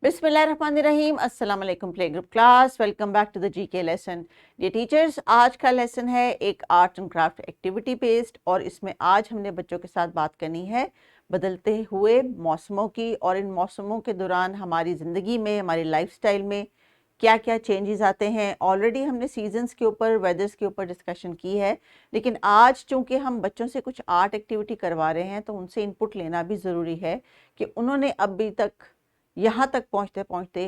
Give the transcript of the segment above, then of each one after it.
बिस्मिल्लाहिर्रहमानिर्रहीम। अस्सलाम वालेकुम play group class, welcome back to the GK lesson. ये टीचर्स, आज का लेसन है एक art and craft activity based, और इसमें आज हमने बच्चों के साथ बात करनी है बदलते हुए मौसमों की, और इन मौसमों के दौरान हमारी ज़िंदगी में, हमारी लाइफस्टाइल में क्या क्या चेंजेस आते हैं। ऑलरेडी हमने सीजन्स के ऊपर, वेदर्स के ऊपर डिस्कशन की है, लेकिन आज चूंकि हम बच्चों से कुछ आर्ट एक्टिविटी करवा रहे हैं तो उनसे इनपुट लेना भी ज़रूरी है कि उन्होंने अभी तक यहाँ तक पहुँचते पहुँचते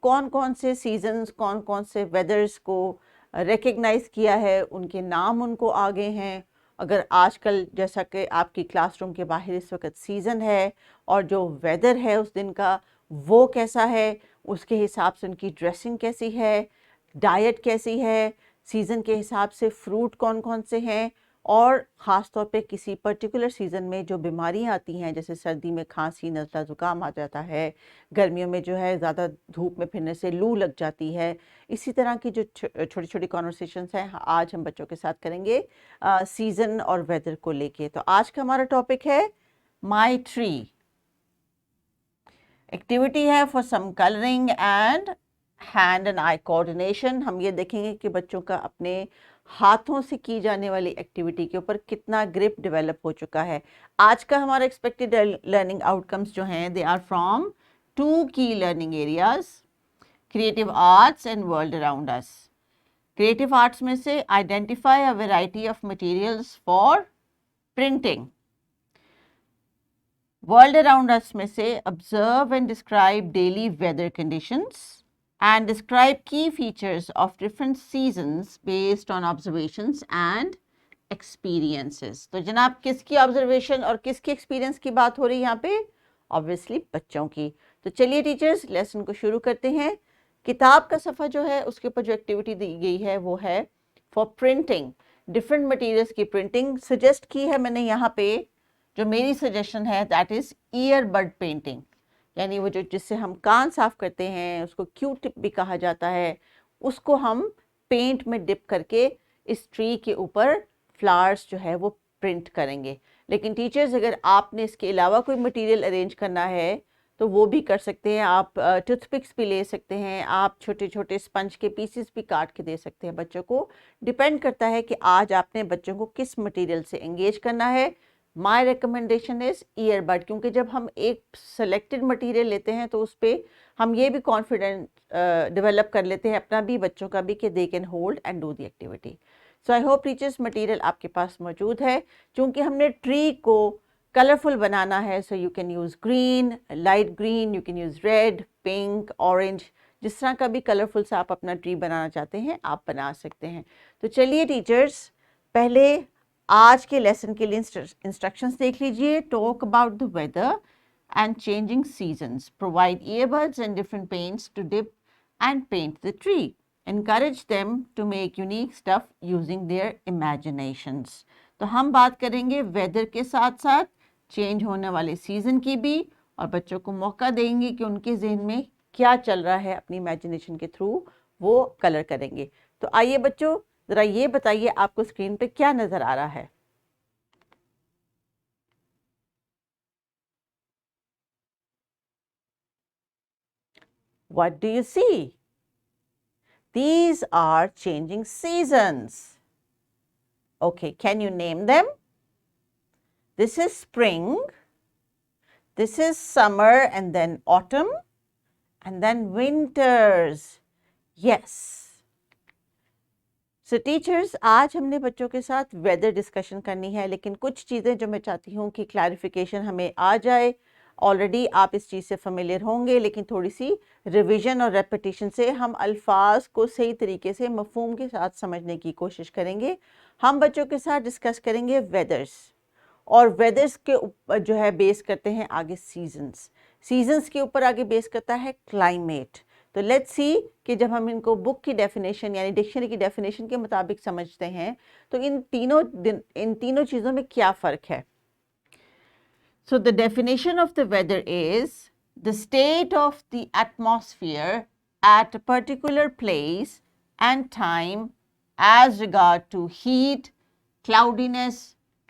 कौन कौन से सीजन्स, कौन कौन से वेदर्स को रिकग्नाइज किया है, उनके नाम उनको आगे हैं। अगर आजकल जैसा कि आपकी क्लासरूम के बाहर इस वक्त सीज़न है और जो वेदर है उस दिन का वो कैसा है, उसके हिसाब से उनकी ड्रेसिंग कैसी है, डाइट कैसी है, सीज़न के हिसाब से फ्रूट कौन कौन से हैं, और ख़ास तौर पे किसी पर्टिकुलर सीज़न में जो बीमारियां आती हैं, जैसे सर्दी में खांसी, नज़ला, ज़ुकाम आ जाता है, गर्मियों में जो है ज़्यादा धूप में फिरने से लू लग जाती है। इसी तरह की जो छोटी छोटी कॉन्वर्सेशंस हैं आज हम बच्चों के साथ करेंगे सीज़न और वेदर को लेके। तो आज का हमारा टॉपिक है माई ट्री। एक्टिविटी है for some colouring and hand and eye coordination. हम ये देखेंगे कि बच्चों का अपने हाथों से की जाने वाली एक्टिविटी के ऊपर कितना ग्रिप डेवलप हो चुका है। आज का हमारा एक्सपेक्टेड लर्निंग आउटकम्स जो हैं, they are from two key learning areas, creative arts and world around us. Creative arts में से identify a variety of materials for printing. World around us में से observe and describe daily weather conditions and describe key features of different seasons based on observations and experiences। तो जनाब, किसकी observation और किसकी experience की बात हो रही है यहाँ पे? ऑब्वियसली बच्चों की। तो चलिए टीचर्स, लेसन को शुरू करते हैं। किताब का सफ़ा जो है उसके ऊपर जो एक्टिविटी दी गई है वो है फॉर प्रिंटिंग, डिफरेंट मटेरियल्स की प्रिंटिंग सजेस्ट की है मैंने यहाँ पे। जो मेरी सजेशन है दैट इज़ ईयरबड पेंटिंग, यानी वो जो जिससे हम कान साफ करते हैं, उसको क्यू टिप भी कहा जाता है, उसको हम पेंट में डिप करके इस ट्री के ऊपर फ्लावर्स जो है वो प्रिंट करेंगे। लेकिन टीचर्स, अगर आपने इसके अलावा कोई मटेरियल अरेंज करना है तो वो भी कर सकते हैं। आप टूथपिक्स भी ले सकते हैं, आप छोटे छोटे स्पंज के पीसेस भी काट के दे सकते हैं बच्चों को। डिपेंड करता है कि आज आपने बच्चों को किस मटेरियल से एंगेज करना है। माई रिकमेंडेशन इज़ ईयरबड, क्योंकि जब हम एक सेलेक्टेड मटेरियल लेते हैं तो उस पर हम ये भी कॉन्फिडेंस डेवलप कर लेते हैं, अपना भी बच्चों का भी, कि they can hold and do the activity. So I hope teachers material आपके पास मौजूद है। चूँकि हमने ट्री को कलरफुल बनाना है, so you can use green, light green, you can use red, pink, orange, जिस तरह का भी कलरफुल सा आप अपना ट्री बनाना चाहते हैं आप बना सकते हैं। तो चलिए टीचर्स, पहले आज के लेसन के लिए इंस्ट्रक्शंस देख लीजिए। Talk about the weather and changing seasons, provide earbuds and different paints to dip and paint the tree, encourage them to make unique stuff using their imaginations। तो हम बात करेंगे वेदर के साथ साथ चेंज होने वाले सीजन की भी, और बच्चों को मौका देंगे कि उनके जहन में क्या चल रहा है, अपनी इमेजिनेशन के थ्रू वो कलर करेंगे। तो आइए बच्चों, ज़रा ये बताइए आपको स्क्रीन पे क्या नज़र आ रहा है? What do you see? These are changing seasons. Okay, can you name them? This is spring, this is summer, and then autumn, and then winters. Yes. So teachers, आज हमने बच्चों के साथ वेदर डिस्कशन करनी है, लेकिन कुछ चीज़ें जो मैं चाहती हूँ कि क्लैरिफिकेशन हमें आ जाए। ऑलरेडी आप इस चीज़ से फेमिलियर होंगे, लेकिन थोड़ी सी रिवीजन और रेपिटेशन से हम अल्फाज को सही तरीके से मफहूम के साथ समझने की कोशिश करेंगे। हम बच्चों के साथ डिस्कस करेंगे वेदर्स, और वेदर्स के ऊपर जो है बेस करते हैं आगे सीजन्स, सीजन्स के ऊपर आगे बेस करता है क्लाइमेट। तो लेट्स सी कि जब हम इनको बुक की डेफिनेशन यानी डिक्शनरी की डेफिनेशन के मुताबिक समझते हैं तो इन तीनों चीज़ों में क्या फ़र्क है। So the definition of the weather is the state of the atmosphere at a particular place and time as regard to heat, cloudiness,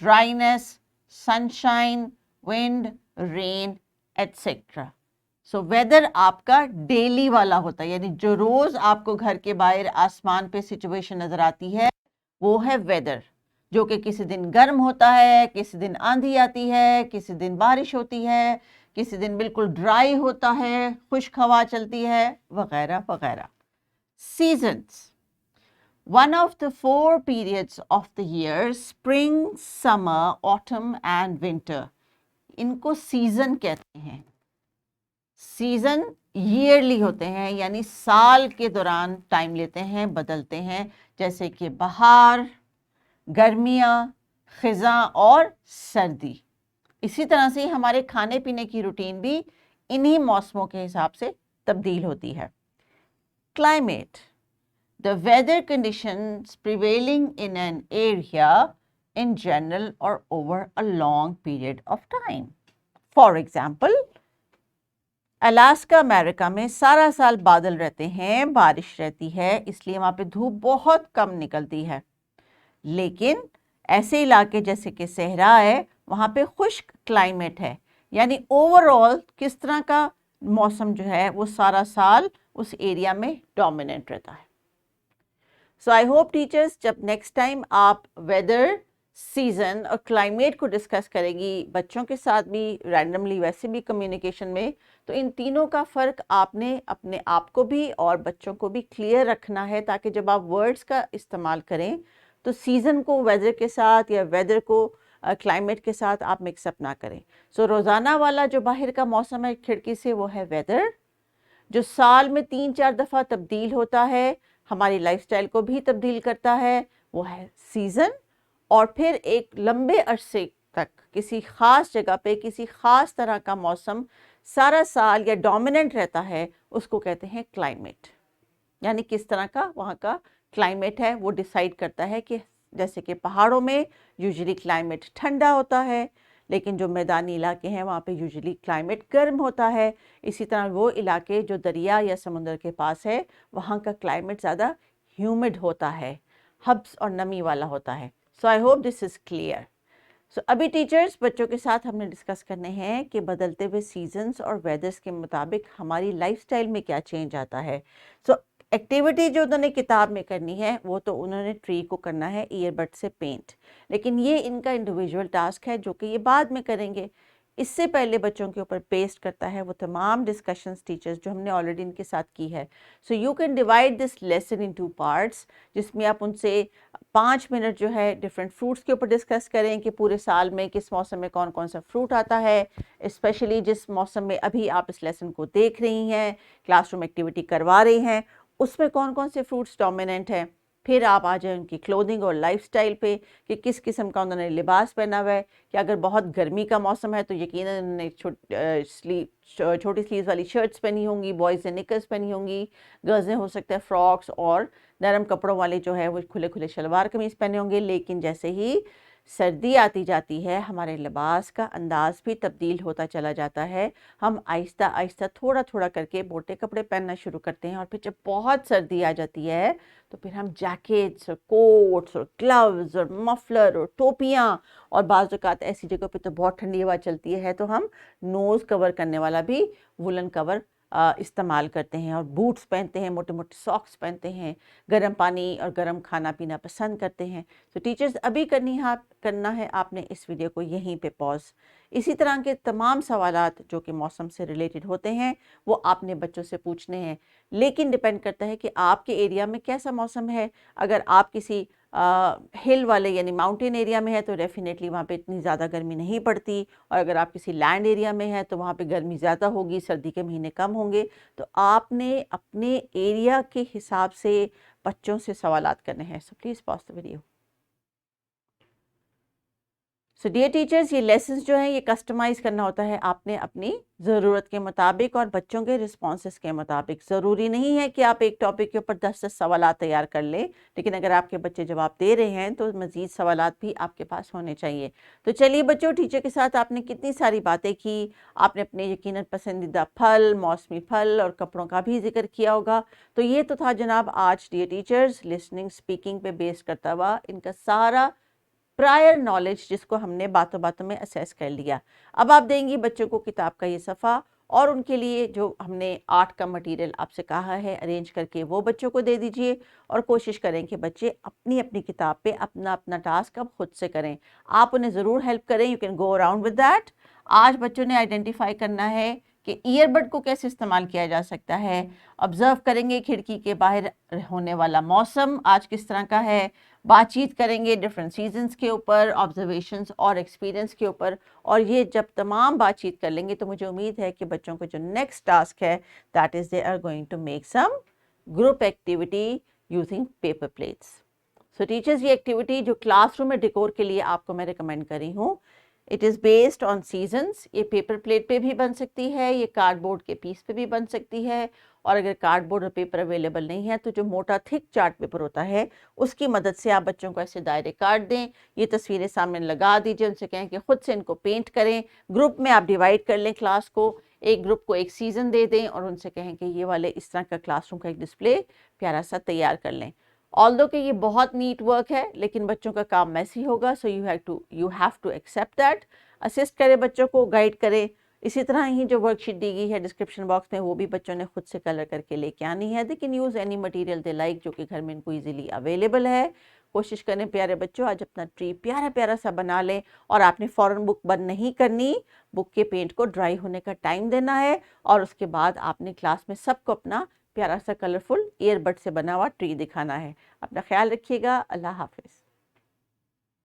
dryness, sunshine, wind, rain, etc. So whether आपका डेली वाला होता है, यानी जो रोज आपको घर के बाहर आसमान पे सिचुएशन नजर आती है वो है वेदर, जो कि किसी दिन गर्म होता है, किसी दिन आंधी आती है, किसी दिन बारिश होती है, किसी दिन बिल्कुल ड्राई होता है, खुश्क हवा चलती है, वगैरह वगैरह। Seasons, one of the four periods of the year, spring, summer, autumn and winter, इनको सीजन कहते हैं। सीजन ईयरली होते हैं, यानी साल के दौरान टाइम लेते हैं, बदलते हैं, जैसे कि बहार, गर्मियाँ, खिज़ां और सर्दी। इसी तरह से हमारे खाने पीने की रूटीन भी इन्हीं मौसमों के हिसाब से तब्दील होती है। Climate, the weather conditions prevailing in an area in general or over a long period of time. For example, Alaska America में सारा साल बादल रहते हैं, बारिश रहती है, इसलिए वहाँ पे धूप बहुत कम निकलती है। लेकिन ऐसे इलाके जैसे कि सहरा है, वहाँ पे खुश्क क्लाइमेट है, यानी ओवरऑल किस तरह का मौसम जो है वो सारा साल उस एरिया में डोमिनेंट रहता है। सो आई होप टीचर्स, जब नेक्स्ट टाइम आप वेदर, सीजन और क्लाइमेट को डिस्कस करेंगी बच्चों के साथ भी, रैंडमली वैसे भी कम्युनिकेशन में, तो इन तीनों का फ़र्क आपने अपने आप को भी और बच्चों को भी क्लियर रखना है, ताकि जब आप वर्ड्स का इस्तेमाल करें तो सीज़न को वेदर के साथ या वेदर को क्लाइमेट के साथ आप मिक्सअप ना करें। सो रोज़ाना वाला जो बाहर का मौसम है खिड़की से, वो है वेदर। जो साल में 3-4 दफ़ा तब्दील होता है, हमारी लाइफस्टाइल को भी तब्दील करता है, वो है सीज़न। और फिर एक लंबे अरसे तक किसी ख़ास जगह पे किसी ख़ास तरह का मौसम सारा साल या डोमिनेंट रहता है, उसको कहते हैं क्लाइमेट। यानी किस तरह का वहाँ का क्लाइमेट है वो डिसाइड करता है कि जैसे कि पहाड़ों में यूजुअली क्लाइमेट ठंडा होता है, लेकिन जो मैदानी इलाके हैं वहाँ पे यूजुअली क्लाइमेट गर्म होता है। इसी तरह वो इलाके जो दरिया या समुद्र के पास है, वहाँ का क्लाइमेट ज़्यादा ह्यूमिड होता है, हब्स और नमी वाला होता है। So I hope this is clear. So अभी टीचर्स बच्चों के साथ हमने डिस्कस करने हैं कि बदलते हुए सीजन्स और वेदर्स के मुताबिक हमारी लाइफस्टाइल में क्या चेंज आता है। सो एक्टिविटी जो उन्होंने किताब में करनी है वो तो उन्होंने ट्री को करना है ईयरबड से पेंट, लेकिन ये इनका इंडिविजुअल टास्क है जो कि ये बाद में करेंगे। इससे पहले बच्चों के ऊपर पेस्ट करता है वो तमाम डिस्कशंस टीचर्स जो हमने ऑलरेडी इनके साथ की है। So you can divide this lesson in 2 parts, जिसमें आप उनसे 5 मिनट जो है डिफरेंट फ्रूट्स के ऊपर डिस्कस करें कि पूरे साल में किस मौसम में कौन कौन सा फ्रूट आता है, स्पेशली जिस मौसम में अभी आप इस लेसन को देख रही हैं, क्लासरूम एक्टिविटी करवा रही हैं, उसमें कौन कौन से फ्रूट्स डोमिनेंट हैं। फिर आप आ जाए उनकी क्लोथिंग और लाइफस्टाइल पे कि किस किस्म का उन्होंने लिबास पहना हुआ है, कि अगर बहुत गर्मी का मौसम है तो यकीनन उन्होंने छोटी स्लीव्स वाली शर्ट्स पहनी होंगी, बॉयज़ ने निकर्स पहनी होंगी, गर्ल्स ने हो सकता है फ्रॉक्स और नरम कपड़ों वाले जो है वो खुले खुले शलवार कमीज़ पहने होंगे। लेकिन जैसे ही सर्दी आती जाती है हमारे लिबास का अंदाज भी तब्दील होता चला जाता है। हम आहिस्ता आहिस्ता थोड़ा थोड़ा करके मोटे कपड़े पहनना शुरू करते हैं, और फिर जब बहुत सर्दी आ जाती है तो फिर हम जैकेट्स और कोट्स और ग्लव्स और मफलर और टोपियाँ, और बाज़ औक़ात ऐसी जगह पे तो बहुत ठंडी हवा चलती है तो हम नोज़ कवर करने वाला भी वुलन कवर इस्तेमाल करते हैं, और बूट्स पहनते हैं, मोटे मोटे सॉक्स पहनते हैं, गर्म पानी और गर्म खाना पीना पसंद करते हैं। तो टीचर्स अभी करना है आपने इस वीडियो को यहीं पे पॉज। इसी तरह के तमाम सवालात जो कि मौसम से रिलेटेड होते हैं वो आपने बच्चों से पूछने हैं, लेकिन डिपेंड करता है कि आपके एरिया में कैसा मौसम है। अगर आप किसी हिल वाले यानी माउंटेन एरिया में है तो डेफिनेटली वहाँ पे इतनी ज़्यादा गर्मी नहीं पड़ती, और अगर आप किसी लैंड एरिया में है तो वहाँ पे गर्मी ज़्यादा होगी, सर्दी के महीने कम होंगे। तो आपने अपने एरिया के हिसाब से बच्चों से सवालात करने हैं। So please pause the video. So dear teachers, ये लेसन्स जो हैं ये कस्टमाइज़ करना होता है आपने अपनी ज़रूरत के मुताबिक और बच्चों के रिस्पॉन्सेस के मुताबिक। ज़रूरी नहीं है कि आप एक टॉपिक के ऊपर 10-10 सवालात तैयार कर लें, लेकिन अगर आपके बच्चे जवाब दे रहे हैं तो मज़ीद सवालात भी आपके पास होने चाहिए। तो चलिए बच्चों, टीचर के साथ आपने कितनी सारी बातें की, आपने अपने यकीनन पसंदीदा फल, मौसमी फल और कपड़ों का भी जिक्र किया होगा। तो ये तो था जनाब आज डियर टीचर्स लिसनिंग स्पीकिंग पे बेस करता हुआ इनका सारा प्रायर नॉलेज, जिसको हमने बातों बातों में असेस कर लिया। अब आप देंगी बच्चों को किताब का ये सफ़ा और उनके लिए जो हमने आर्ट का मटेरियल आपसे कहा है अरेंज करके वो बच्चों को दे दीजिए और कोशिश करें कि बच्चे अपनी अपनी किताब पे अपना अपना टास्क अब खुद से करें। आप उन्हें ज़रूर हेल्प करें, you can go around with that. आज बच्चों ने आइडेंटिफाई करना है कि ईयरबड को कैसे इस्तेमाल किया जा सकता है। ऑब्जर्व करेंगे खिड़की के बाहर होने वाला मौसम आज किस तरह का है, बातचीत करेंगे डिफरेंट सीजन्स के ऊपर, ऑब्जर्वेशंस और एक्सपीरियंस के ऊपर। और ये जब तमाम बातचीत कर लेंगे तो मुझे उम्मीद है कि बच्चों को जो नेक्स्ट टास्क है that is they are going to make some group activity using paper plates. So teachers, ये एक्टिविटी जो क्लासरूम में डेकोर के लिए आपको मैं रिकमेंड करी हूँ, it is based on seasons. ये पेपर प्लेट पे भी बन सकती है, ये कार्डबोर्ड के पीस पे भी बन सकती है, और अगर कार्डबोर्ड और पेपर अवेलेबल नहीं है तो जो मोटा थिक चार्ट पेपर होता है उसकी मदद से आप बच्चों को ऐसे दायरे काट दें, ये तस्वीरें सामने लगा दीजिए, उनसे कहें कि खुद से इनको पेंट करें। ग्रुप में आप डिवाइड कर लें क्लास को, एक ग्रुप को एक सीज़न दे दें और उनसे कहें कि ये वाले इस तरह का क्लासरूम का एक डिस्प्ले प्यारा सा तैयार कर लें। ऑल्दो कि ये बहुत नीट वर्क है लेकिन बच्चों का काम मैसी होगा, so you have to accept that. Assist करें बच्चों को, गाइड करें। इसी तरह ही जो वर्कशीट दी गई है डिस्क्रिप्शन बॉक्स में वो भी बच्चों ने खुद से कलर करके लेके आनी है। They can use any material they like जो कि घर में इनको इजीली अवेलेबल है। कोशिश करें प्यारे बच्चों आज अपना ट्री प्यारा प्यारा सा बना लें, और आपने फ़ौरन बुक बंद नहीं करनी, बुक के पेंट को ड्राई होने का टाइम देना है और उसके बाद आपने क्लास में सबको अपना प्यारा सा कलरफुल ईयरबड से बना हुआ ट्री दिखाना है। अपना ख्याल रखिएगा। अल्लाह हाफिज़।